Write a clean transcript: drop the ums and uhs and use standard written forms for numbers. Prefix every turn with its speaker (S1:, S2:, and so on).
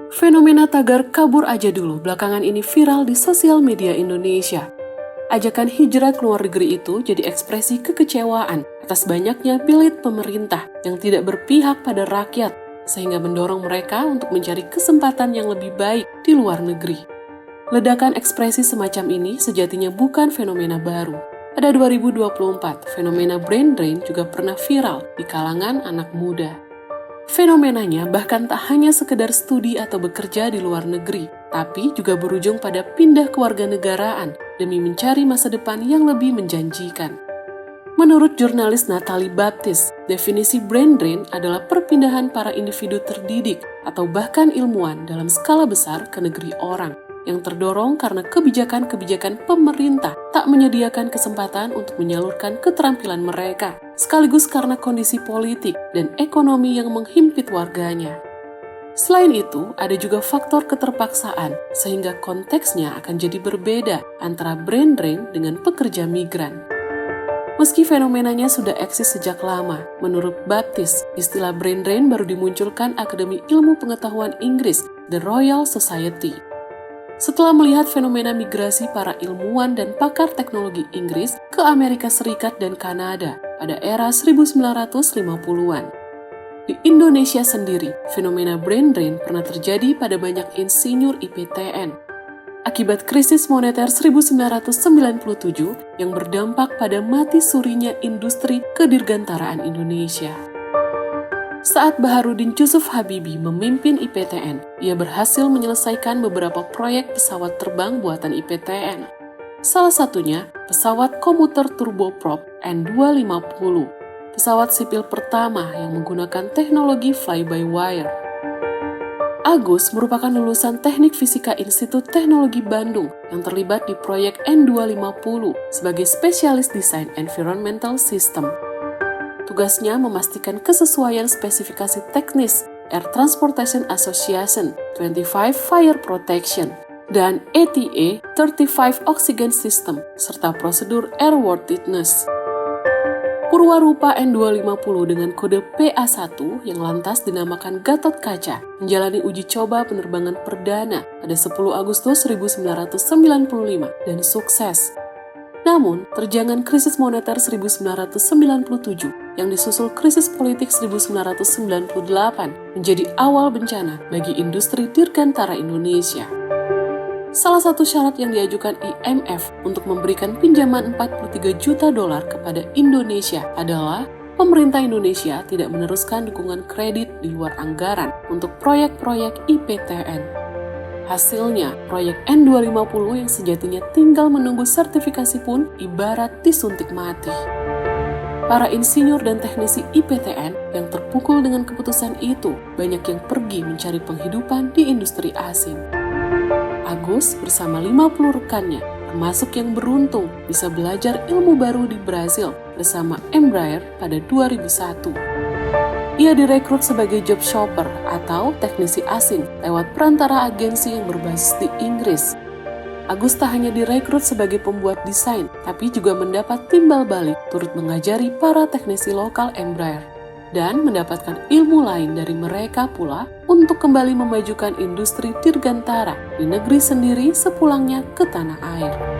S1: Fenomena tagar kabur aja dulu belakangan ini viral di sosial media Indonesia. Ajakan hijrah ke luar negeri itu jadi ekspresi kekecewaan atas banyaknya pelit pemerintah yang tidak berpihak pada rakyat, sehingga mendorong mereka untuk mencari kesempatan yang lebih baik di luar negeri. Ledakan ekspresi semacam ini sejatinya bukan fenomena baru. Pada 2024, fenomena brain drain juga pernah viral di kalangan anak muda. Fenomenanya bahkan tak hanya sekedar studi atau bekerja di luar negeri, tapi juga berujung pada pindah kewarganegaraan demi mencari masa depan yang lebih menjanjikan. Menurut jurnalis Natalie Baptiste, definisi brain drain adalah perpindahan para individu terdidik atau bahkan ilmuwan dalam skala besar ke negeri orang, yang terdorong karena kebijakan-kebijakan pemerintah tak menyediakan kesempatan untuk menyalurkan keterampilan mereka, sekaligus karena kondisi politik dan ekonomi yang menghimpit warganya. Selain itu, ada juga faktor keterpaksaan, sehingga konteksnya akan jadi berbeda antara brain drain dengan pekerja migran. Meski fenomenanya sudah eksis sejak lama, menurut Baptiste, istilah brain drain baru dimunculkan Akademi Ilmu Pengetahuan Inggris, The Royal Society. Setelah melihat fenomena migrasi para ilmuwan dan pakar teknologi Inggris ke Amerika Serikat dan Kanada pada era 1950-an. Di Indonesia sendiri, fenomena brain drain pernah terjadi pada banyak insinyur IPTN. Akibat krisis moneter 1997 yang berdampak pada mati surinya industri kedirgantaraan Indonesia. Saat Baharudin Yusuf Habibie memimpin IPTN, ia berhasil menyelesaikan beberapa proyek pesawat terbang buatan IPTN. Salah satunya, pesawat komuter turboprop N250, pesawat sipil pertama yang menggunakan teknologi fly-by-wire. Agus merupakan lulusan Teknik Fisika Institut Teknologi Bandung yang terlibat di proyek N250 sebagai spesialis desain environmental system. Tugasnya memastikan kesesuaian spesifikasi teknis Air Transportation Association 25 Fire Protection dan ATA 35 Oxygen System serta prosedur airworthiness. Purwarupa N250 dengan kode PA1 yang lantas dinamakan Gatot Kaca menjalani uji coba penerbangan perdana pada 10 Agustus 1995 dan sukses. Namun, terjangan krisis moneter 1997 yang disusul krisis politik 1998 menjadi awal bencana bagi industri dirgantara Indonesia. Salah satu syarat yang diajukan IMF untuk memberikan pinjaman 43 juta dolar kepada Indonesia adalah pemerintah Indonesia tidak meneruskan dukungan kredit di luar anggaran untuk proyek-proyek IPTN. Hasilnya, proyek N250 yang sejatinya tinggal menunggu sertifikasi pun ibarat disuntik mati. Para insinyur dan teknisi IPTN yang terpukul dengan keputusan itu banyak yang pergi mencari penghidupan di industri asing. Agus bersama 50 rekannya, termasuk yang beruntung bisa belajar ilmu baru di Brasil bersama Embraer pada 2001. Ia direkrut sebagai job shopper atau teknisi asing lewat perantara agensi yang berbasis di Inggris. Agus tak hanya direkrut sebagai pembuat desain, tapi juga mendapat timbal balik turut mengajari para teknisi lokal Embraer dan mendapatkan ilmu lain dari mereka pula untuk kembali memajukan industri dirgantara di negeri sendiri sepulangnya ke tanah air.